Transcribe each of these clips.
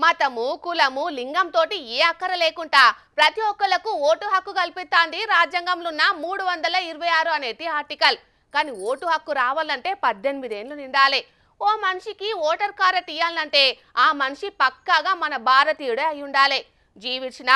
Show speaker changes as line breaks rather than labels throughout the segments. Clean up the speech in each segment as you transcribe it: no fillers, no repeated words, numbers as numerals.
మతము కులము లింగం తోటి ఏ అక్కర లేకుండా ప్రతి ఒక్కళ్లకు ఓటు హక్కు కల్పిస్తాంది రాజ్యాంగంలో ఉన్న 326 అనేటి ఆర్టికల్. కానీ ఓటు హక్కు రావాలంటే 18 ఏళ్లు నిండాలి. ఓ మనిషికి ఓటర్ కార్డు ఇయ్యాలంటే ఆ మనిషి పక్కాగా మన భారతీయుడే అయి ఉండాలి. జీవించిన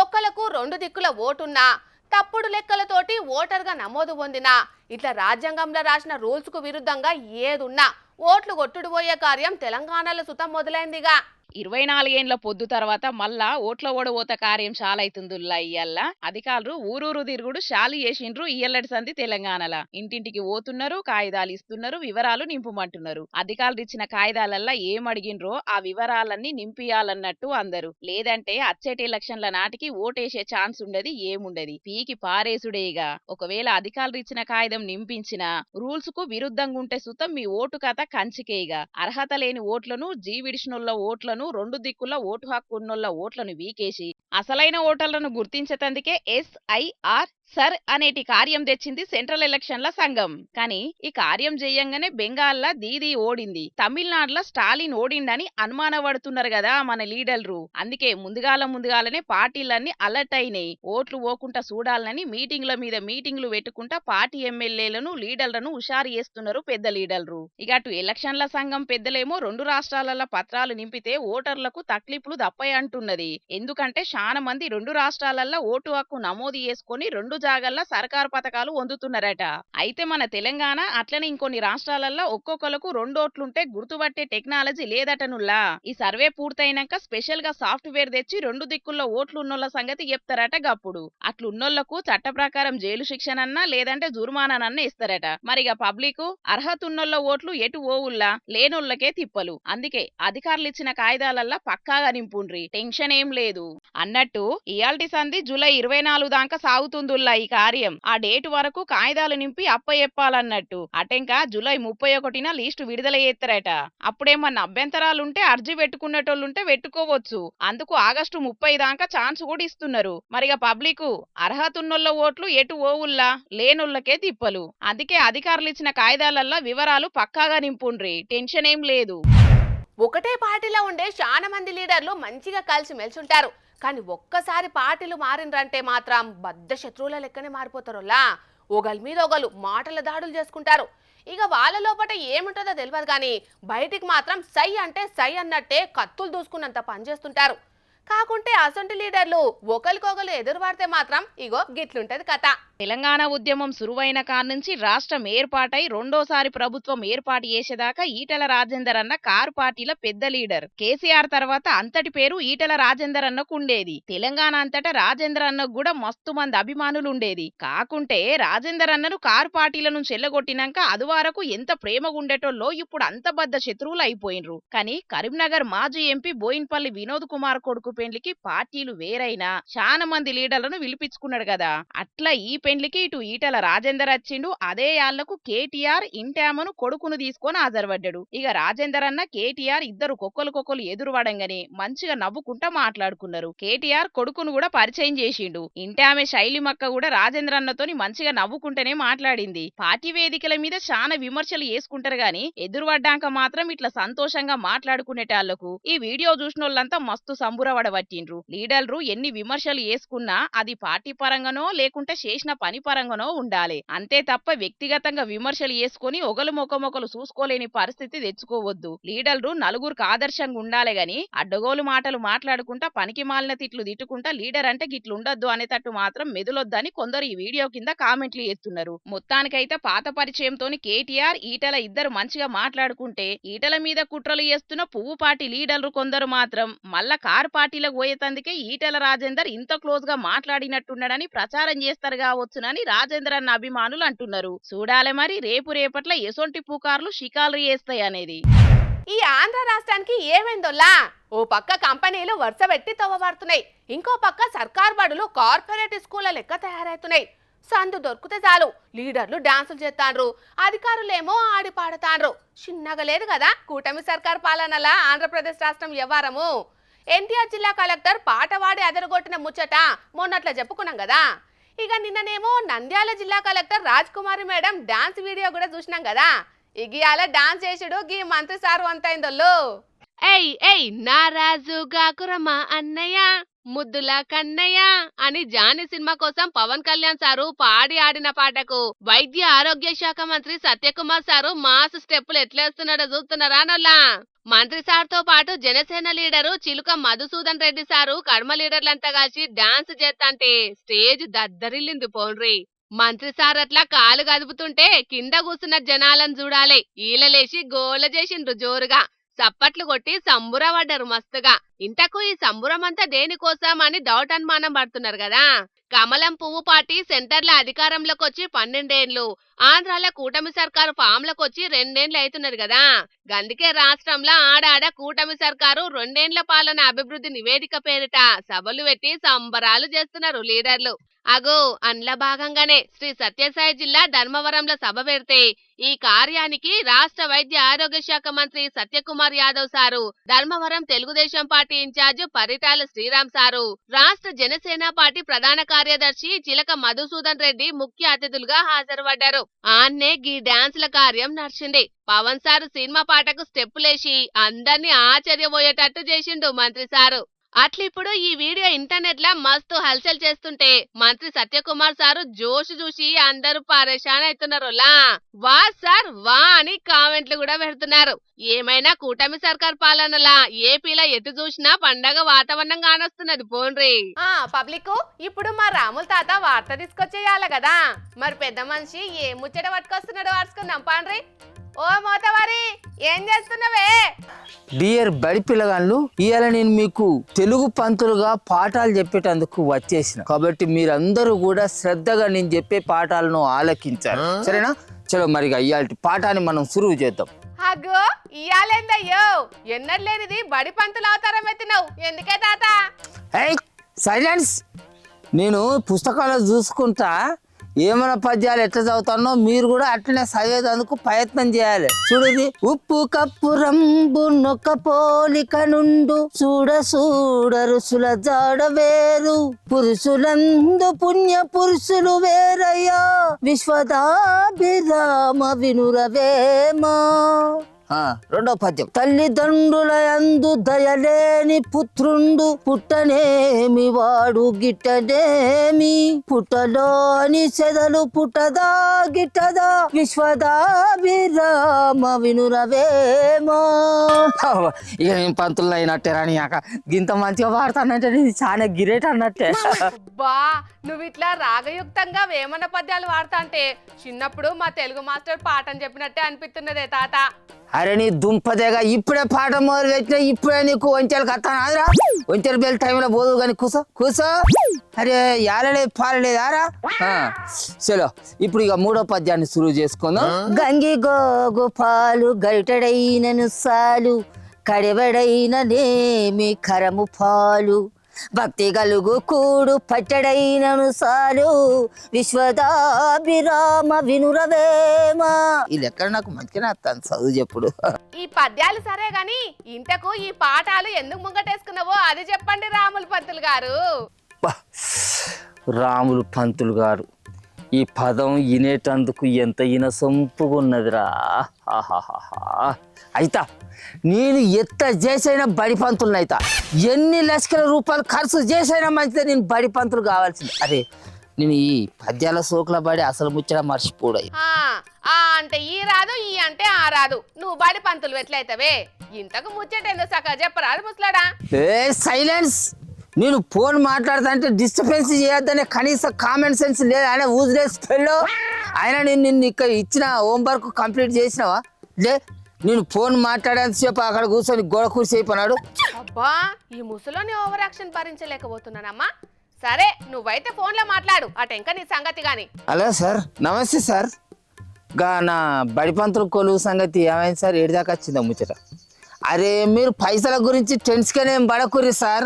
ఒక్కలకు 2 దిక్కుల ఓటున్నా తప్పుడు లెక్కలతోటి ఓటర్గా నమోదు పొందినా ఇట్లా రాజ్యాంగంలో రాసిన రూల్స్ కు విరుద్ధంగా ఏదున్నా ఓట్లు కొట్టుడు పోయే కార్యం తెలంగాణలో సుతం మొదలైందిగా.
24 ఏండ్ల పొద్దు తర్వాత మళ్ళా ఓట్ల ఓడబోత కార్యం చాలైతుందిల్లా. ఇయ్యల్ల అధికారులు ఊరూరు తిరుగుడు షాలి చేసిండ్రు. ఇయ్యల్లడి సంది తెలంగాణల ఇంటింటికి పోతున్నారు, కాగితాలు ఇస్తున్నారు, వివరాలు నింపుమంటున్నారు. అధికారులు ఇచ్చిన కాగితాలల్లా ఏమడిగిండ్రో ఆ వివరాలన్నీ నింపియాలన్నట్టు అందరు. లేదంటే అచ్చేటి ఎలక్షన్ల నాటికి ఓటేసే ఛాన్స్ ఉండది, ఏముండది, పీకి పారేసుడేగా. ఒకవేళ అధికారులు ఇచ్చిన కాగితం నింపించినా రూల్స్ కు విరుద్ధంగా ఉంటే సుతం మీ ఓటు కథ కంచికేగా. అర్హత లేని ఓట్లను, జీవిడిషనుల ఓట్లను, 2 దిక్కుల ఓటు హక్కు ఉన్నోళ్ల ఓట్లను వీకేసి అసలైన ఓటర్లను గుర్తించేతందుకే SIR సర్ అనేటి కార్యం తెచ్చింది సెంట్రల్ ఎలక్షన్ల సంఘం. కానీ ఈ కార్యం చేయంగానే బెంగాల్లా దీదీ ఓడింది, తమిళనాడులో స్టాలిన్ ఓడిండని అనుమానపడుతున్నారు కదా మన లీడర్లు. అందుకే ముందుగాలనే పార్టీలన్నీ అలర్ట్ అయినాయి. ఓట్లు పోకుండా చూడాలని మీటింగ్ల మీద మీటింగ్లు పెట్టుకుంటా పార్టీ ఎమ్మెల్యేలను లీడర్లను హుషారు చేస్తున్నారు పెద్ద లీడర్లు. ఇక అటు ఎలక్షన్ల సంఘం పెద్దలేమో 2 రాష్ట్రాలలో పత్రాలు నింపితే ఓటర్లకు తక్లీఫ్లు దప్పాయి అంటున్నది. ఎందుకంటే చాలా మంది 2 రాష్ట్రాలలో ఓటు హక్కు నమోదు చేసుకుని 2 జాగల్లా సర్కారు పథకాలు పొందుతున్నారట. అయితే మన తెలంగాణ అట్లనే ఇంకొన్ని రాష్ట్రాలలో ఒక్కొక్కలకు 2 ఓట్లుంటే గుర్తుపట్టే టెక్నాలజీ లేదటనుల్లా. ఈ సర్వే పూర్తయినాక స్పెషల్ గా సాఫ్ట్వేర్ తెచ్చి 2 దిక్కుల్లో ఓట్లు ఉన్నోళ్ల సంగతి చెప్తారట. గప్పుడు అట్లున్నోళ్లకు చట్ట ప్రకారం జైలు శిక్షనన్నా లేదంటే జుర్మానానన్నా ఇస్తారట. మరిగా పబ్లిక్ అర్హత ఉన్నోళ్ల ఓట్లు ఎటు ఓవుల్లా, లేనోళ్లకే తిప్పలు. అందుకే అధికారులు ఇచ్చిన కాయిదాలల్లా పక్కాగా నింపుండ్రి, టెన్షన్ ఏం లేదు అన్నట్టు. ఇయాల్టి సంధి జూలై 24 దాకా సాగుతుందిల్లా ఈ కార్యం. ఆ డేట్ వరకు కాయిదాలు నింపి అప్పచెప్పాలన్నట్టు. అటెంకా జూలై 31న లిస్టు విడుదల చేస్తారట. అప్పుడేమన్నా అభ్యంతరాలుంటే అర్జీ పెట్టుకునేటోళ్ళుంటే పెట్టుకోవచ్చు. అందుకు ఆగస్టు 30 దాకా ఛాన్స్ కూడా ఇస్తున్నారు. మరిగా పబ్లిక్ అర్హత ఉన్నోళ్ల ఓట్లు ఎటు ఓవుల్లా, లేనోళ్లకే తిప్పలు. అందుకే అధికారులు ఇచ్చిన కాయిదాలల్లా వివరాలు పక్కాగా నింపుండ్రి, టెన్షన్ ఏం లేదు.
ఒకటే పార్టీలో ఉండే చాలా మంది లీడర్లు మంచిగా కలిసి మెలిసుంటారు. కానీ ఒక్కసారి పార్టీలు మారిండ్రంటే మాత్రం బద్ద శత్రువుల లెక్కనే మారిపోతారులా. ఒకళ్ళ మీద ఒకళ్ళు మాటల దాడులు చేసుకుంటారు. ఇక వాళ్ళ లోపల ఏముంటుందో తెలియదు కానీ బయటికి మాత్రం సై అంటే సై అన్నట్టే కత్తులు దూసుకున్నంత పనిచేస్తుంటారు. కాకుంటే అసొంటి లీడర్లు ఒకరికొకరు ఎదురుపడితే మాత్రం ఇగో గిట్లుంటది కథ.
తెలంగాణ ఉద్యమం సురువైన కాన్నుంచి రాష్ట్రం ఏర్పాటై రెండోసారి ప్రభుత్వం ఏర్పాటు చేసేదాకా ఈటెల రాజేందర్ అన్న కారు పార్టీల పెద్ద లీడర్. కేసీఆర్ తర్వాత అంతటి పేరు ఈటెల రాజేందర్ అన్నకు ఉండేది. తెలంగాణ అంతటా రాజేందర్ అన్నకు కూడా మస్తు మంది అభిమానులు ఉండేది. కాకుంటే రాజేందర్ అన్నను కారు పార్టీల నుంచి ఎల్లగొట్టినాక అది వరకు ఎంత ప్రేమగా ఉండేటోళ్ళో ఇప్పుడు అంత బద్ద శత్రువులు అయిపోయినరు. కానీ కరీంనగర్ మాజీ ఎంపీ బోయిన్పల్లి వినోద్ కుమార్ కొడుకు పెండ్లికి పార్టీలు వేరైనా చాలా మంది లీడర్లను పిలిపించుకున్నాడు కదా. అట్లా ఈ పెండ్లికి ఇటు ఈటెల రాజేందర్ వచ్చిండు. అదే యాళ్లకు కేటీఆర్ ఇంటామను కొడుకును తీసుకొని హాజరుపడ్డాడు. ఇక రాజేందర్ అన్న కేటీఆర్ ఇద్దరు కొక్కలు ఎదురు పడంగానే మంచిగా నవ్వుకుంటా మాట్లాడుకున్నారు. కేటీఆర్ కొడుకును కూడా పరిచయం చేసిండు. ఇంటామె శైలిమక్క కూడా రాజేందర్ అన్నతోని మంచిగా నవ్వుకుంటేనే మాట్లాడింది. పార్టీ వేదికల మీద చాలా విమర్శలు చేసుకుంటారు గాని ఎదురుపడ్డాక మాత్రం ఇట్లా సంతోషంగా మాట్లాడుకునేటాళ్లకు ఈ వీడియో చూసినోళ్ళంతా మస్తు సంబురపడబట్టిండ్రు. లీడర్లు ఎన్ని విమర్శలు చేసుకున్నా అది పార్టీ పరంగానో లేకుంటే చేసిన పని పరంగానో ఉండాలి. అంతే తప్ప వ్యక్తిగతంగా విమర్శలు చేసుకుని ఒకలు మొక్కమొక్కలు చూసుకోలేని పరిస్థితి తెచ్చుకోవద్దు. లీడర్లు నలుగురికి ఆదర్శంగా ఉండాలి గాని అడ్డగోలు మాటలు మాట్లాడుకుంటా పనికి మాలిన తిట్లు తిట్టుకుంటా లీడర్ అంటే గిట్లుండద్దు అనేటట్టు మాత్రం మెదులొద్దని కొందరు ఈ వీడియో కింద కామెంట్లు చేస్తున్నారు. మొత్తానికైతే పాత పరిచయంతోని కేటీఆర్ ఈటెల ఇద్దరు మంచిగా మాట్లాడుకుంటే ఈటెల మీద కుట్రలు చేస్తున్న పువ్వు పార్టీ లీడర్లు కొందరు మాత్రం మళ్ళా కారు పార్టీలకు పోయేతందుకే ఈటెల రాజేందర్ ఇంత క్లోజ్ గా మాట్లాడినట్టున్నాడని ప్రచారం చేస్తారు కావచ్చునని రాజేందర్ అన్న అభిమానులు అంటున్నారు. చూడాలి మరి రేపట్ల ఎసొంటి పుకార్లు షికారు చేస్తాయి అనేది.
ఈ ఆంధ్ర రాష్ట్రానికి ఏమైందోలా, ఓ పక్క కంపెనీలు వరుస పెట్టి తవ్వబడుతున్నాయి, ఇంకో పక్క సర్కార్ బడులు కార్పొరేట్ స్కూళ్ల లెక్క తయారవుతున్నాయి. సందు దొరికితే చాలు లీడర్లు డాన్సులు చేస్తాండ్రు, అధికారులేమో ఆడి పాడతాండ్రు. చిన్నగా లేదు కదా కూటమి సర్కార్ పాలనలా ఆంధ్రప్రదేశ్ రాష్ట్రం వ్యవహారము. ఎన్టీఆర్ జిల్లా కలెక్టర్ పాటవాడి అదరగొట్టిన ముచ్చట మొన్నట్లా చెప్పుకున్నాం కదా. ఇక నిన్ననేమో నంద్యాల జిల్లా కలెక్టర్ రాజ్ కుమారి మేడం డాన్స్ వీడియో కూడా చూసినాం కదా. ఇగియాల డాన్స్ చేసుడు గీ మంత్రి సారు అంతైందోళ్ళు. ఏయ్ ఏయ్ నారాజు గాకురమ్మ అన్నయ్య ముద్దుల కన్నయ్య అని జానీ సినిమా కోసం పవన్ కళ్యాణ్ సారు పాడి ఆడిన పాటకు వైద్య ఆరోగ్య శాఖ మంత్రి సత్యకుమార్ సారు మాస్ స్టెప్పులు ఎట్లేస్తున్నాడో చూస్తున్నారా నొల్లా. మంత్రి సార్ తో పాటు జనసేన లీడరు చిలుక మధుసూదన్ రెడ్డి సారు కడమ లీడర్లంతా కలిసి డాన్స్ చేస్తాంటే స్టేజ్ దద్దరిల్లింది పోన్రి. మంత్రి సార్ అట్లా కాలు కదుపుతుంటే కింద కూర్చున్న జనాలను చూడాలి ఈలలేసి గోల చేసిండ్రు జోరుగా. చప్పట్లు కొట్టి సంబురపడ్డారు మస్తుగా. ఇంతకు ఈ సంబురమంతా దేనికోసం అని డౌట్ అనుమానం పడుతున్నారు కదా. కమలం పువ్వు పార్టీ సెంటర్ల అధికారంలోకి వచ్చి 12 ఏళ్లు, ఆంధ్రాల కూటమి సర్కారు ఫామ్లకొచ్చి 2 ఏళ్లు అవుతున్నది కదా. గందుకే రాష్ట్రంలో ఆడాడ కూటమి సర్కారు 2 ఏళ్ల పాలన అభివృద్ధి నివేదిక పేరిట సభలు పెట్టి సంబరాలు చేస్తున్నారు లీడర్లు. అగో అండ్ల భాగంగానే శ్రీ సత్యసాయి జిల్లా ధర్మవరంలో సభ పెడితే ఈ కార్యానికి రాష్ట్ర వైద్య ఆరోగ్య శాఖ మంత్రి Satyakumar Yadav sir, Dharmavaram Telugu Desam party incharge Paritala Sriram sir, రాష్ట్ర జనసేన పార్టీ ప్రధాన కార్యదర్శి చిలక మధుసూదన్ రెడ్డి ముఖ్య అతిథులుగా హాజరుపడ్డారు. ఆన్నే గీ డాన్సుల కార్యం నడిచింది. పవన్ సారు సినిమా పాటకు స్టెప్పులేసి అందర్నీ ఆశ్చర్యపోయేటట్టు చేసిండు మంత్రి సారు. అట్లిప్పుడు ఈ వీడియో ఇంటర్నెట్ లా మస్తు హల్చల్ చేస్తుంటే మంత్రి సత్యకుమార్ సారు జోష్ చూసి అందరూ పరేషాన్ అవుతున్నారులా. వా సార్ వా అని కామెంట్లు కూడా పెడుతున్నారు. ఏమైనా కూటమి సర్కార్ పాలనలా ఏపీలో ఎటు చూసినా పండగ వాతావరణం కానొస్తున్నది పోన్రి. పబ్లిక్ ఇప్పుడు మా రాముల తాత వార్త తీసుకొచ్చేయాలి కదా. మరి పెద్ద మనిషి ఏ ముచ్చట పట్టుకొస్తున్నాడో వాడుచుకుందాం పాండ్రి. ఓ మోతవారి ఏం చేస్తున్నావే?
డియర్ బడి పిల్లగాళ్ళు, ఇవాళ నేను మీకు తెలుగు పంతులుగా పాఠాలు చెప్పేటందుకు వచ్చేసిన కాబట్టి మీరందరూ కూడా శ్రద్ధగా నేను చెప్పే పాఠాలను ఆలకించాలి, సరేనా? చలో మరి ఇవాళ పాఠాన్ని మనం సురువు చేద్దాం.
అగ్గో ఇయాలేందయ్యో ఎన్నర్లేనిది బడి పంతులు అవతారం ఎత్తినావు ఎందుకే తాత?
సైలెన్స్. నేను పుస్తకాలు చూసుకుంటా ఏమైనా పద్యాలు ఎట్లా చదువుతానో మీరు కూడా అట్లనే చదివేందుకు ప్రయత్నం చేయాలి. చూడది ఉప్పు కప్పు రంబు నొక్క పోలిక నుండు చూడ చూడ రుసుల జాడ వేరు పురుషులందు పుణ్య పురుషులు వేరయ్యా విశ్వదాభిరామ వినురవేమా. రెండో పద్యం. తల్లిదండ్రుల యందు దయలేని పుత్రుండు పుట్టనేమి వాడు గిట్టనేమి పుట్టలోని చెదలు పుట్టదా గిట్టదా విశ్వదాభిరామ వినురవేమో. ఇక నేను పంతులు అయినట్టే రాని గింత మంచిగా వాడతానంటే చాలా గిరేట్ అన్నట్టే.
బా నువ్వు ఇట్లా రాగయుక్తంగా వేమన పద్యాలు వాడతా అంటే చిన్నప్పుడు మా తెలుగు మాస్టర్ పాఠం చెప్పినట్టే అనిపిస్తున్నదే తాత.
అరే నీ దుంపదేగా ఇప్పుడే పాట మొదలు పెట్టినా ఇప్పుడే నీకు వంచెలకు వస్తాను ఆదిరా. వంచెల బెల్ టైంలో పోదు కానీ కూసో కూసో. అరే యాలలేదు పాలలేదారా. చలో ఇప్పుడు ఇక మూడో పద్యాన్ని సురువు చేసుకుందాం. గంగి గోగు పాలు గరిటడైనను సాలు కడవడైన నేమి కరము పాలు భక్తి గలుగు కూడు పట్టడైనను సాలు విశ్వదాభిరామ వినురవేమా. ఇది ఎక్కడ నాకు మంచిగా వస్తాను చదువు చెప్పుడు.
ఈ పద్యాలు సరే గాని ఇంతకు ఈ పాఠాలు ఎందుకు ముంగటేసుకున్నావో అది చెప్పండి రాముల పంతులు గారు.
రాములు పంతులు గారు ఈ పదం వినేటందుకు ఎంత ఇనసొంపుగా ఉన్నదిరా. అయితా నేను ఎత్త చేసైనా బడి పంతులను అయితా, ఎన్ని లక్షల రూపాయలు ఖర్చు చేసైనా మంచిదే నేను బడి పంతులు కావాల్సింది. అరే నేను ఈ పద్యాల సోకుల బడి అసలు ముచ్చట మర్చిపోడు.
అంటే ఈ రాదు ఈ అంటే ఆ రాదు నువ్వు బడి పంతులు ఎట్లయితవే? ఇంతకు ముచ్చట ఎందుకు సక్క చెప్పరాదు ముసలాడా.
సైలెన్స్. నేను ఫోన్ మాట్లాడతా అంటే డిస్టర్బెన్స్ చేయొద్దనే కనీస కామన్ సెన్స్ లేదు. ఆయన ఊజ్లెస్ ఫెల్లో. ఆయన నేను నిన్ను ఇక్కడ ఇచ్చిన హోంవర్క్ కంప్లీట్ చేసినావా? లే నేను ఫోన్ మాట్లాడేంతసేపు అక్కడ కూర్చొని గోడ కూర్చి అయిపోయినాడు.
అబ్బా ఈ ముసలోని ఓవర్ యాక్షన్ భరించలేకపోతున్నానమ్మా. సరే నువ్వైతే ఫోన్లో మాట్లాడు అటెంక నీ సంగతి గాని.
హలో సార్, నమస్తే సార్. నా బడి పంతులు కొలువు సంగతి ఏమైంది సార్? ఏడిదాకా వచ్చిందా ముచ్చట? అరే మీరు పైసల గురించి టెన్షన్ ఏం పడకుర్రి సార్.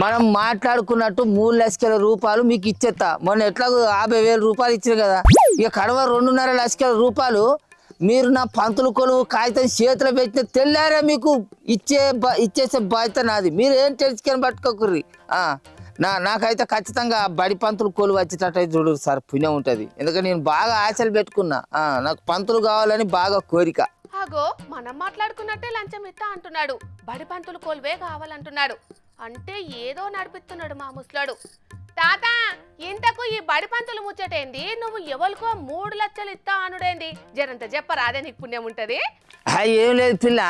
మనం మాట్లాడుకున్నట్టు 3 లక్షల రూపాయలు మీకు ఇచ్చేస్తా. మొన్న ఎట్లాగో 50,000 రూపాయలు ఇచ్చారు కదా, ఇక కడవ 2.5 లక్షల రూపాయలు మీరు నా పంతులు కొలువు కాగితం చేతిలో పెట్టిన తెల్లారే మీకు ఇచ్చేసే బాధ్యత నాది. మీరు ఏం టెన్షన్ పట్టుకోకుర్రి. నాకైతే ఖచ్చితంగా బడి పంతులు కొలువు వచ్చేటట్టు చూడు సార్, పుణ్యం ఉంటుంది. ఎందుకంటే నేను బాగా ఆశలు పెట్టుకున్నా, నాకు పంతులు కావాలని బాగా కోరిక.
అగో మనం మాట్లాడుకున్నట్టే లంచం ఇస్తా అంటున్నాడు, బడి పంతులు కొలువే కావాలంటున్నాడు. అంటే ఏదో నడిపిస్తున్నాడు మా ముసలాడు. తాత, ఇంతకు ఈ బడి పంతులు ముచ్చటేంది? నువ్వు ఎవరికో 3 లక్షలు ఇస్తా అనుడేంది? జరంత చెప్పరా, అదే నీకు పుణ్యం ఉంటది.
ఏం లేదు పిల్ల,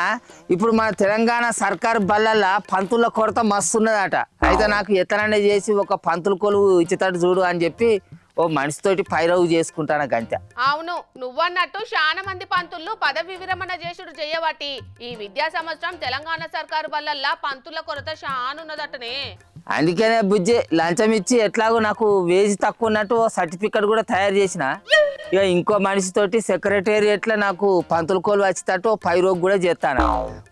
ఇప్పుడు మన తెలంగాణ సర్కారు బల్లల్లా పంతుల కొరత మస్తున్నదట. అయితే నాకు ఎత్తననే చేసి ఒక పంతుల కొలువు ఇచ్చేటట్టు చూడు అని చెప్పి ఓ మనిషితోటి పైరవు చేసుకుంటాను గంతే.
అవును, నువ్వన్నట్టు చాలా మంది పంతులు పదవి విరమణ చేసుడు చేయబట్టి ఈ విద్యా సంవత్సరం తెలంగాణ సర్కారు బల్లల్లా పంతుల కొరత శానున్నదటనే.
అందుకనే బుజ్జి లంచం ఇచ్చి ఎట్లాగో నాకు వేజ్ తక్కువ ఉన్నట్టు ఓ సర్టిఫికెట్ కూడా తయారు చేసిన. ఇక ఇంకో మనిషితోటి సెక్రటేరియట్లో నాకు పంతులు కొలువు వచ్చేటట్టు ఓ పైరోగు కూడా చేస్తాను.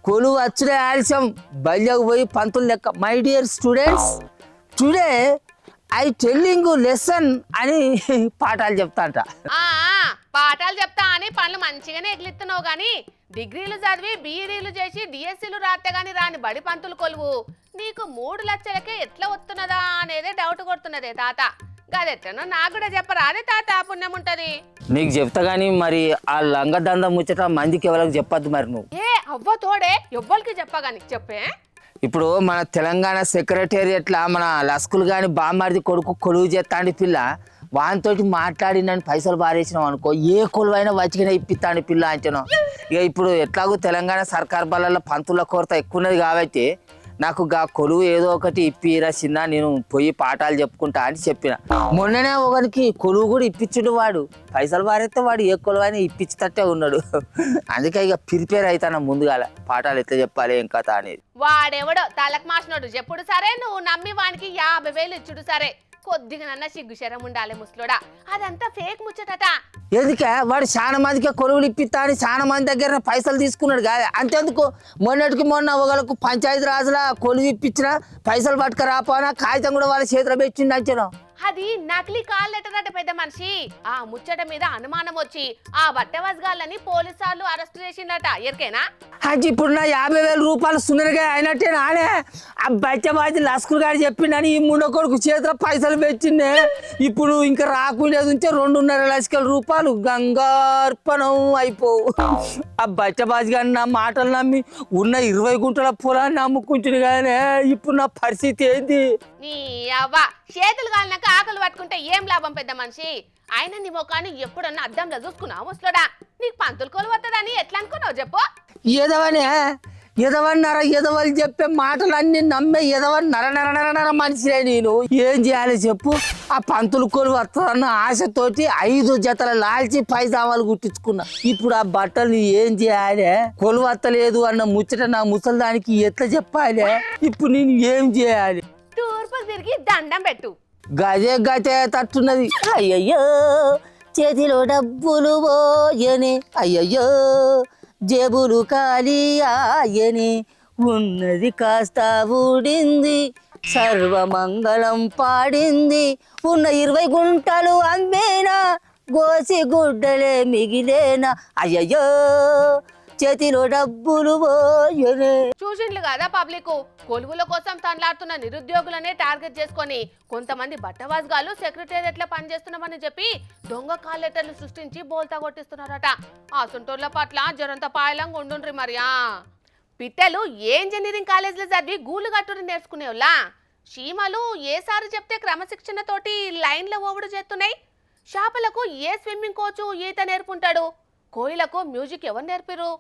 కొలువు వచ్చుడే ఆలస్యం, బల్యకు పోయి పంతులు లెక్క. My dear students, today I telling lesson అని పాఠాలు చెప్తా అంట.
పాఠాలు చెప్తా అని పనులు మంచిగానే ఎగిలిస్తున్నావు గాని, డిగ్రీలు చదివి బీఈడీలు చేసి డిఎస్సీలు రాస్తే గాని రాని బడి పంతులు కొలువు నీకు 3 లక్షలకే ఎట్లా వస్తున్నదా అనేదే డౌట్ కొడుతున్నదే తాత. గదెట్లనో నాకు కూడా చెప్పరా అదే తాత, పుణ్యం ఉంటది.
నీకు చెప్తా గానీ మరి ఆ లంగదంద ముచ్చట మందికి ఎవరికి చెప్పద్దు మరి నువ్వు.
ఏ అవ్వ తోడే ఎవ్వరికి చెప్పగాని చెప్పే.
ఇప్పుడు మన తెలంగాణ సెక్రటేరియట్లా మన లస్కులు కానీ బామ్మారిది కొడుకు కొలువు చేస్తాండి పిల్ల, వానితోటి మాట్లాడి నన్ను పైసలు బారేసినాం అనుకో, ఏ కొలువైనా వచ్చినా ఇప్పిస్తాండి పిల్ల అంచను. ఇక ఇప్పుడు ఎట్లాగో తెలంగాణ సర్కార్ బల్ల పంతుల కొరత ఎక్కువ ఉన్నది కాబట్టి నాకు గా కొలువు ఏదో ఒకటి ఇప్పిరా చిన్న, నేను పోయి పాఠాలు చెప్పుకుంటా అని చెప్పిన. మొన్ననే ఒకరికి కొలువు కూడా ఇప్పించుడు, వాడు పైసలు బారేస్తే వాడు ఏ కొలువు అయినా ఇప్పించేటట్టే ఉన్నాడు. అందుకే ఇక ప్రిపేర్ అవుతాను ముందుగాల పాఠాలు ఎట్లా చెప్పాలి ఏం కథ అనేది.
వాడెవడో తలకు మాసినోడు చెప్పుడు సరే, నువ్వు నమ్మి వానికి 50,000 ఇచ్చుడు సరే. కొద్దిగానన్నా సిగ్గుశరం ఉండాలి ముసలోడా, అదంతా ఫేక్ ముచ్చటట.
ఎందుకే వాడు చాలా మందికి కొలువులు ఇప్పిస్తా అని చాలా మంది దగ్గర పైసలు తీసుకున్నాడు కాదు. అంతేందుకు మొన్నటికి మొన్న ఒకళ్ళకు పంచాయతీ రాజుల కొలువు ఇప్పించిన పైసలు పట్టుకురాపోనా కాగితం కూడా వాళ్ళ చేతిలో పెట్టిండి అంచను.
అది నకిలీ కాల్ లెటర్ అట పెద్ద మనిషి. ఆ ముచ్చట మీద అనుమానం వచ్చి ఆ బట్టవస్గాళ్ళని పోలీసులు అరెస్ట్ చేసిండట. ఎరికేనా?
అది ఇప్పుడు నా 50,000 రూపాయలు సున్నరగా అయినట్టే నానే. ఆ బచ్చబాజీ లస్కులు గారు చెప్పిండని ఈ ముండ కొడుకు చేతిలో పైసలు పెట్టిండే. ఇప్పుడు ఇంకా రాకుండా ఉంటే 2.5 లక్షల రూపాయలు గంగార్పణం అయిపోవు. ఆ బచ్చబాజీ గారిని నా మాటలు నమ్మి ఉన్న 20 గుంటల పొలాన్ని అమ్ముకుంటుంది కానీ ఇప్పుడు నా పరిస్థితి ఏంది?
నీ అవ్వ చేతులు కాలినాక ఆకలి పట్టుకుంటే ఏం లాభం పెద్ద మనిషి. ఆయన నీ ముఖాన్ని ఎప్పుడన్నా అద్దంలో చూసుకున్నావు ముసలోడా? నీకు పంతులు కొలువు వస్తుందని ఎట్లా అనుకున్నావు చెప్పు?
ఎదవని చెప్పే మాటలన్నీ నమ్మే ఎదవని నర మనిషినే నేను. ఏం చేయాలి చెప్పు? ఆ పంతులు కొలువు వస్తుందన్న ఆశతోటి 5 జతల లాల్చి పైజామాలు కుట్టించుకున్నా. ఇప్పుడు ఆ బట్టలు ఏం చేయాలి? కొలువు వస్తలేదు అన్న ముచ్చట నా ముసలిదానికి ఎట్లా చెప్పాలి? ఇప్పుడు నేను ఏం చేయాలి?
తూర్పుకు తిరిగి దండం పెట్టు.
గజే తట్టున్నది. అయ్యయ్యో చేతిలో డబ్బులు పోయనే, అయ్యయ్యో జేబులు ఖాళీ ఆయనే, ఉన్నది కాస్త ఊడింది, సర్వమంగళం పాడింది, ఉన్న 20 గుంటలు అమ్మేనా, గోసి గుడ్డలే మిగిలేనా, అయ్యయ్యో చేతిలో డబ్బులు పోయనే.
చూసిండ్లు కదా పబ్లిక్, కొలువుల కోసం తనలాడుతున్న నిరుద్యోగులనే టార్గెట్ చేసుకొని కొంతమంది బట్టవాజ్గాలు సెక్రటేరియట్లో పనిచేస్తున్నామని చెప్పి దొంగ కాల్ లెటర్లు సృష్టించి బోల్తా కొట్టిస్తున్నారట. ఆ సొంటూర్ల పట్ల జరంత పాయలంగా ఉండుండ్రి మరియా. పిట్టలు ఏ ఇంజనీరింగ్ కాలేజీలో చదివి గూళ్ళు కట్టుని నేర్చుకునేవాళ్ళ. చీమలు ఏసారి చెప్తే క్రమశిక్షణతోటి లైన్లో ఓవుడు చేస్తున్నాయి. చేపలకు ఏ స్విమ్మింగ్ కోచు ఈత నేర్పుంటాడు. కోయిలకు మ్యూజిక్ ఎవరు నేర్పిరు.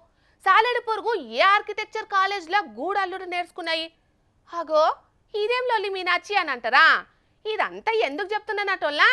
సాలెడు పురుగు ఏ ఆర్కిటెక్చర్ కాలేజ్లో గూడల్లుడు నేర్చుకున్నాయి. అగో ఇదేం లొల్లి మీనాచి అని అంటారా? ఇదంతా ఎందుకు చెప్తున్నానటోళ్ళ?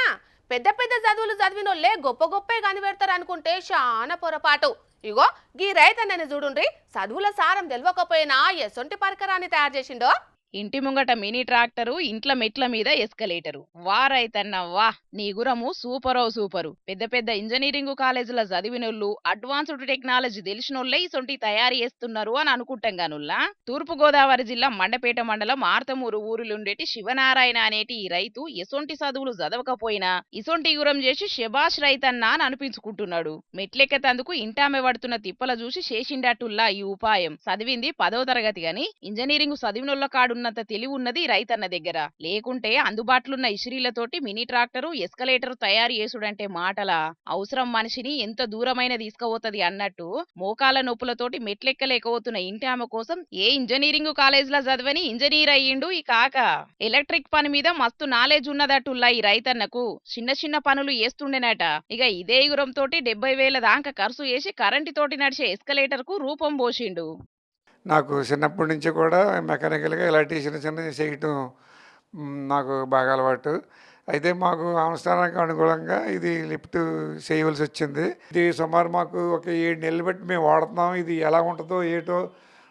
పెద్ద పెద్ద చదువులు చదివినోళ్ళే గొప్ప గొప్పే కనిపెడతారు అనుకుంటే చాలా పొరపాటు. ఇగో గీ రైతన్నని చూడుండ్రి, చదువుల సారం తెలియకపోయినా ఎసొంటి పరికరాన్ని తయారు చేసిండో.
ఇంటి ముంగట మినీ ట్రాక్టరు, ఇంట్ల మెట్ల మీద ఎస్కలేటరు. వారైతన్నవ్వా నీ గురము సూపరు. పెద్ద పెద్ద ఇంజనీరింగ్ కాలేజీల చదివినోళ్ళు, అడ్వాన్స్డ్ టెక్నాలజీ తెలిసినోళ్ళే ఇసొంటి తయారు చేస్తున్నారు అని అనుకుంటాం గానుల్లా. తూర్పు గోదావరి జిల్లా మండపేట మండలం ఆర్తమూరు ఊరిలుండేటి శివనారాయణ అనేటి ఈ రైతు ఎసొంటి చదువులు చదవకపోయినా ఇసొంటి గురం చేసి శబాష్ రైతన్న అని అనిపించుకుంటున్నాడు. మెట్లెక్కతందుకు ఇంటామె పడుతున్న తిప్పల చూసి చేసిండట్టుల్లా ఈ ఉపాయం. చదివింది 10వ తరగతి గాని ఇంజనీరింగ్ చదివినోళ్ళ కాడు ఉన్నంత తెలివి ఉన్నది ఈ రైతన్న దగ్గర. లేకుంటే అందుబాటులున్న ఇషరీలతోటి మినీ ట్రాక్టరు ఎస్కలేటర్ తయారు చేసుడంటే మాటలా? అవసరం మనిషిని ఎంత దూరమైన తీసుకుపోతది అన్నట్టు మోకాల నొప్పులతోటి మెట్లెక్కలేకపోతున్న ఇంటి ఆమె కోసం ఏ ఇంజనీరింగ్ కాలేజ్ లో చదవని ఇంజనీర్ అయ్యిండు ఈ కాక. ఎలక్ట్రిక్ పని మీద మస్తు నాలెడ్జ్ ఉన్నదట్టుల్లా ఈ రైతన్నకు. చిన్న చిన్న పనులు చేస్తుండేనట. ఇక ఇదే యుగంతో 70,000 దాకా ఖర్చు చేసి కరెంటు తోటి నడిచే ఎస్కలేటర్ కు రూపం పోసిండు.
నాకు చిన్నప్పటి నుంచి కూడా మెకానికల్గా ఇలాంటి చిన్న చిన్నవి చేయటం నాకు బాగా అలవాటు. అయితే మాకు ఆమస్థానానికి అనుకూలంగా ఇది లిఫ్ట్ చేయవలసి వచ్చింది. ఇది సుమారు మాకు ఒక 7 నెలలు బట్టి మేము వాడుతున్నాం. ఇది ఎలా ఉంటుందో ఏటో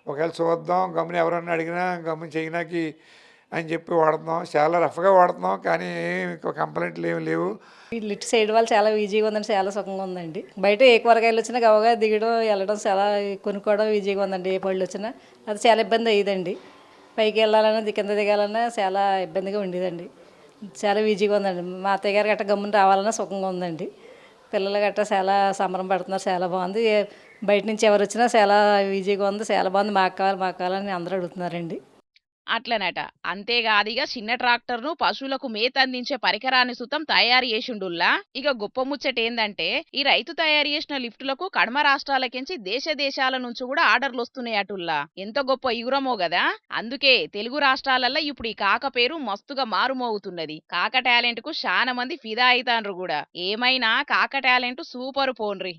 ఒకవేళ చూద్దాం, గమ్మున ఎవరన్నా అడిగినా గమ్మున చైనాకి అని చెప్పి వాడుతున్నాం. చాలా రఫ్గా వాడుతున్నాం, కానీ కంప్లైంట్లు ఏమి లేవు.
ఈ లిఫ్ట్ చేయడం వల్ల చాలా ఈజీగా ఉందండి, చాలా సుఖంగా ఉందండి. బయట ఏ కూరగాయలు వచ్చినా గవగా దిగడం వెళ్ళడం చాలా కొనుక్కోవడం ఈజీగా ఉందండి. ఏ పళ్ళు వచ్చినా అది చాలా ఇబ్బంది అయ్యేదండి. పైకి వెళ్ళాలన్నా కింద దిగాలన్నా చాలా ఇబ్బందిగా ఉండేదండి. చాలా ఈజీగా ఉందండి. మా అత్తయ్య గారు గట్ట గమ్మున రావాలన్నా సుఖంగా ఉందండి. పిల్లలు గట్ట చాలా సంబరం పడుతున్నారు, చాలా బాగుంది. బయట నుంచి ఎవరు వచ్చినా చాలా ఈజీగా ఉంది, చాలా బాగుంది. మాకు కావాలని అందరూ అడుగుతున్నారండి.
అట్లనట. అంతేగాదిగా చిన్న ట్రాక్టర్ను పశువులకు మేత అందించే పరికరాన్ని సుతం తయారు చేసిండుల్లా. ఇక గొప్ప ముచ్చట ఏందంటే ఈ రైతు తయారు చేసిన లిఫ్టులకు కడమ రాష్ట్రాలకించి దేశాల నుంచి కూడా ఆర్డర్లు వస్తున్నాయి అటుల్లా. ఎంత గొప్ప యుగురమో గదా. అందుకే తెలుగు రాష్ట్రాలల్లో ఇప్పుడు ఈ కాక పేరు మస్తుగా మారుమోగుతున్నది. కాక టాలెంట్ కు చాలా మంది ఫిదా అయితాండ్రు కూడా. ఏమైనా కాక టాలెంట్ సూపర్ పోన్రి.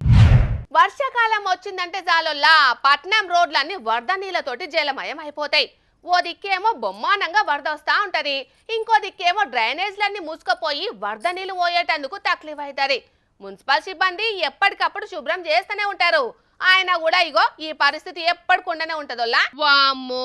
వర్షాకాలం వచ్చిందంటే చాలుల్లా పట్నం రోడ్లన్నీ వరద నీళ్ళతోటి జలమయం అయిపోతాయి. ఓ దిక్కేమో బొమ్మానంగా వరద వస్తా ఉంటది, ఇంకో దిక్కేమో డ్రైనేజ్లన్నీ మూసుకుపోయి వరద నీళ్లు పోయేటందుకు తక్లీఫ్ అవుతుంది. మున్సిపల్ సిబ్బంది ఎప్పటికప్పుడు శుభ్రం చేస్తూనే ఉంటారు. ఆయన కూడా ఇగో ఈ పరిస్థితి ఎప్పటికుండానే ఉంటదోలా. వామ్మో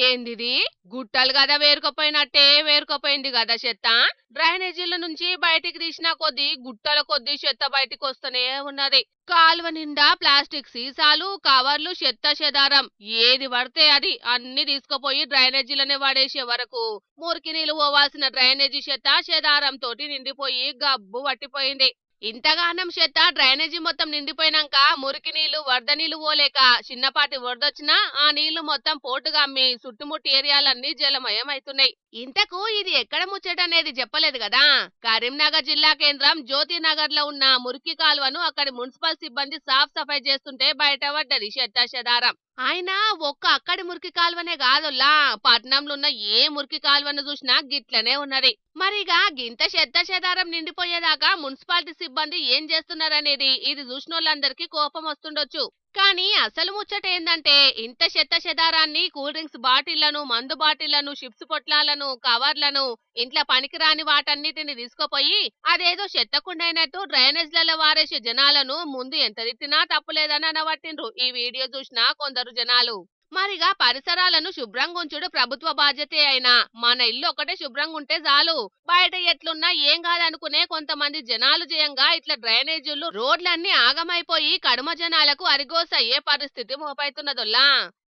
ఏందిది, గుట్టలు కదా వేరుకపోయినట్టే వేరుకపోయింది కదా చెత్త. డ్రైనేజీల నుంచి బయటికి తీసిన కొద్దీ గుట్టల కొద్దీ చెత్త బయటికి వస్తూనే ఉన్నది. కాలువ నిండా ప్లాస్టిక్ సీసాలు, కవర్లు, చెత్త చెదారం ఏది పడితే అది అన్ని తీసుకుపోయి డ్రైనేజీలనే పడేసే వరకు మురికి నీళ్లు పోవాల్సిన డ్రైనేజీ చెత్త చెదారం తోటి నిండిపోయి గబ్బు పట్టిపోయింది. ఇంతగానం చెత్త డ్రైనేజీ మొత్తం నిండిపోయినాక మురికి నీళ్లు వరద నీళ్లు పోలేక చిన్నపాటి వరదొచ్చినా ఆ నీళ్లు మొత్తం పోటుగా అమ్మి చుట్టుముట్టి ఏరియాలన్నీ జలమయం అవుతున్నాయి. ఇంతకు ఇది ఎక్కడ ముచ్చటనేది చెప్పలేదు కదా. కరీంనగర్ జిల్లా కేంద్రం జ్యోతినగర్ లో ఉన్న మురికి కాలువను అక్కడి మున్సిపల్ సిబ్బంది సాఫ్ సఫాయి చేస్తుంటే బయటపడ్డది చెత్త చెదారం. ఆయన ఒక్క అక్కడి మురికి కాలువనే కాదుల్లా, పట్నంలో ఉన్న ఏ మురికి కాలువను చూసినా గిట్లనే ఉన్నది. మరిగా గింత చెత్త చెదారం నిండిపోయేదాకా మున్సిపాలిటీ సిబ్బంది ఏం చేస్తున్నారనేది ఇది చూసినోళ్ళందరికీ కోపం వస్తుండొచ్చు. కానీ అసలు ముచ్చట ఏందంటే ఇంత చెత్త చెదారాన్ని కూల్ డ్రింక్స్ బాటిళ్లను, మందు బాటిళ్లను, చిప్స్ పొట్లాలను, కవర్లను, ఇంట్లో పనికిరాని వాటన్నిటిని తీసుకుపోయి అదేదో చెత్తకుండైనట్టు డ్రైనేజ్లలో వారేసే జనాలను ముందు ఎంత తిట్టినా తప్పులేదని అనబట్టిండ్రు ఈ వీడియో చూసిన కొందరు జనాలు. మరిగా పరిసరాలను శుభ్రంగా ఉంచుడు ప్రభుత్వ బాధ్యతే అయినా మన ఇల్లు ఒకటే శుభ్రంగా ఉంటే చాలు, బయట ఎట్లున్నా ఏం కాదనుకునే కొంతమంది జనాలు చేయంగా ఇట్లా డ్రైనేజీలు రోడ్లన్నీ ఆగమైపోయి కడుమ జనాలకు అరిగోస అయ్యే పరిస్థితి మోపైతున్నదొల్లా.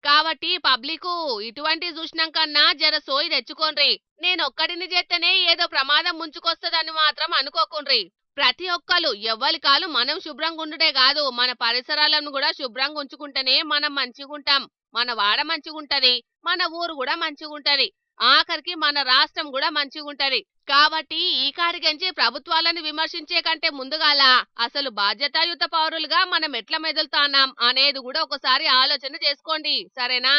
కాబట్టి పబ్లిక్ ఇటువంటి చూసినాకన్నా జర సోయి తెచ్చుకోండ్రి. నేనొక్కడిని చేస్తేనే ఏదో ప్రమాదం ముంచుకొస్తదని మాత్రం అనుకోకుండ్రి. ప్రతి ఒక్కరు ఎవ్వరి కాలు మనం శుభ్రంగా ఉండుడే కాదు, మన పరిసరాలను కూడా శుభ్రంగా ఉంచుకుంటేనే మనం మంచిగుంటాం, మన వాడ మంచిగుంటది, మన ఊరు కూడా మంచిగుంటది, ఆఖరికి మన రాష్ట్రం కూడా మంచిగుంటది. కాబట్టి ఈ కాడిగంచి ప్రభుత్వాలను విమర్శించే కంటే ముందుగాల అసలు బాధ్యతాయుత పౌరులుగా మనం ఎట్లా మెదులుతాన్నాం అనేది కూడా ఒకసారి ఆలోచన చేసుకోండి, సరేనా?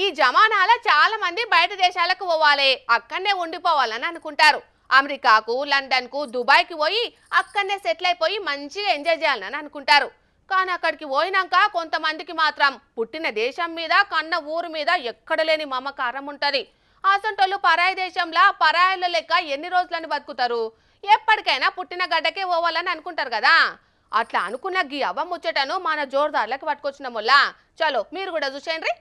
ఈ జమానాల చాలా మంది బయట దేశాలకు పోవాలి, అక్కడనే ఉండిపోవాలని అనుకుంటారు. అమెరికాకు, లండన్ కు, దుబాయ్ కి పోయి అక్కడనే సెటిల్ అయిపోయి మంచిగా ఎంజాయ్ చేయాలని అనుకుంటారు. కానీ అక్కడికి పోయినాక కొంతమందికి మాత్రం పుట్టిన దేశం మీద, కన్న ఊరు మీద ఎక్కడ లేని మమకారం ఉంటది. అసంటోళ్ళు పరాయి దేశంలో పరాయిల లెక్క ఎన్ని రోజులని బతుకుతారు? ఎప్పటికైనా పుట్టిన గడ్డకే పోవాలని అనుకుంటారు కదా. అట్లా అనుకున్న గీ అవ్వ ముచ్చటను మన జోర్దార్లకు పట్టుకొచ్చిన వల్ల చలో మీరు కూడా చూసేయండి.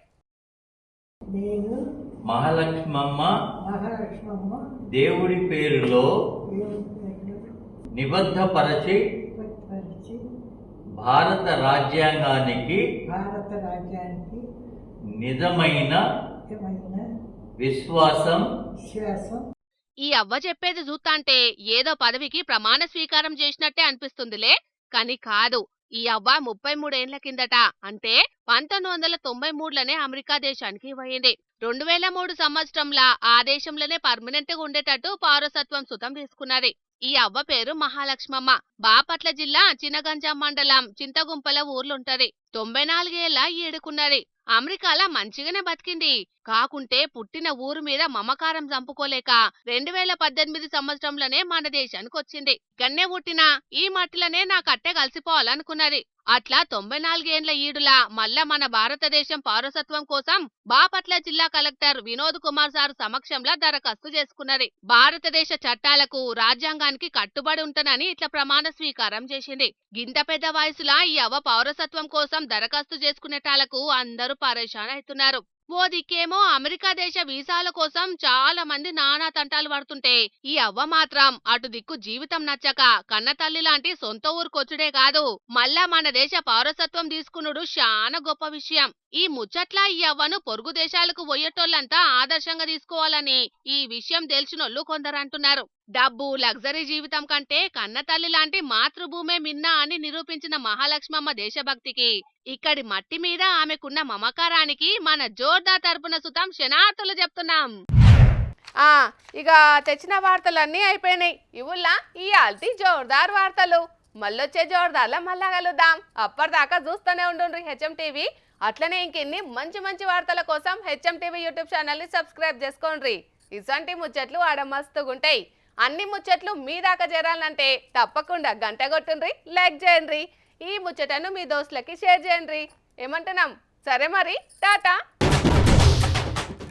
మహాలక్ష్మమ్మ దేవుడి పేరులో నిబద్ధపరచి భారత రాజ్యాంగానికి నిజమైన విశ్వాసం.
ఈ అవ్వ చెప్పేది చూస్తాంటే ఏదో పదవికి ప్రమాణ స్వీకారం చేసినట్టే అనిపిస్తుందిలే, కానీ కాదు. ఈ అవ్వ 33 ఏండ్ల కిందట అంటే 1993లోనే అమెరికా దేశానికి పోయింది. 2003 సంవత్సరంలో ఆ దేశంలోనే పర్మనెంట్ గా ఉండేటట్టు పౌరసత్వం సుతం తీసుకున్నది. ఈ అవ్వ పేరు మహాలక్ష్మమ్మ. బాపట్ల జిల్లా చినగంజాం మండలం చింతగుంపల ఊర్లుంటది. 94 ఏళ్ల ఈడుకున్నది. అమెరికాలో మంచిగానే బతికింది. కాకుంటే పుట్టిన ఊరు మీద మమకారం చంపుకోలేక 2018 సంవత్సరంలోనే మన దేశానికి వచ్చింది. గన్నే పుట్టిన ఈ మట్టిలోనే నా కట్టె కలిసిపోవాలనుకున్నది. అట్లా 94 ఏండ్ల ఈడులా మళ్ళా మన భారతదేశం పౌరసత్వం కోసం బాపట్ల జిల్లా కలెక్టర్ వినోద్ కుమార్ సార్ సమక్షంలో దరఖాస్తు చేసుకున్నది. భారతదేశ చట్టాలకు రాజ్యాంగానికి కట్టుబడి ఉంటానని ఇట్లా ప్రమాణ స్వీకారం చేసింది. గింత పెద్ద వయసులా ఈ అవ్వ పౌరసత్వం కోసం దరఖాస్తు చేసుకునేటాలకు అందరూ పరేషాన్ అవుతున్నారు. ఓ దిక్కేమో అమెరికా దేశ వీసాల కోసం చాలా మంది నానా తంటాలు పడుతుంటే ఈ అవ్వ మాత్రం అటు దిక్కు జీవితం నచ్చక కన్న తల్లి లాంటి సొంత ఊరుకొచ్చుడే కాదు మళ్ళా మన దేశ పౌరసత్వం తీసుకునుడు చాలా గొప్ప విషయం. ఈ ముచ్చట్లా ఈ అవ్వను పొరుగు దేశాలకు పోయేటోళ్ళంతా ఆదర్శంగా తీసుకోవాలని ఈ విషయం తెలిసినోళ్ళు కొందరు అంటున్నారు. డబ్బు లగ్జరీ జీవితం కంటే కన్న తల్లి లాంటి మాతృభూమే మిన్నా అని నిరూపించిన మహాలక్ష్మమ్మ దేశభక్తికి ఇక్కడి మట్టి మీద ఆమెకున్న మమకారానికి మన జోర్దార్ తరపున సుతం క్షణార్థులు చెప్తున్నాం. ఇక తెచ్చిన వార్తలన్నీ అయిపోయినాయి. ఇవుల్లా ఈ ఆల్టీ జోర్దార్ వార్తలు. మళ్ళొచ్చే జోర్దార్లా మళ్ళా కలుద్దాం. అప్పటిదాకా చూస్తూనే ఉండండి హెచ్ఎం టీవీ. అట్లనే ఇంకెన్ని మంచి మంచి వార్తల కోసం హెచ్ఎం టీవీ యూట్యూబ్ ఛానల్ ని సబ్స్క్రైబ్ చేసుకోండి. ఇసంటి ముచ్చట్లు ఆడ మస్తుగుంటాయి. అన్ని ముచ్చట్లు మీ దాకా చేరాలంటే తప్పకుండా గంట కొట్టుండ్రి, లైక్ చేయండి. ఈ ముచ్చటను మీ దోస్తులకి షేర్ చేయండి. ఏమంటున్నాం? సరే మరి, టాటా.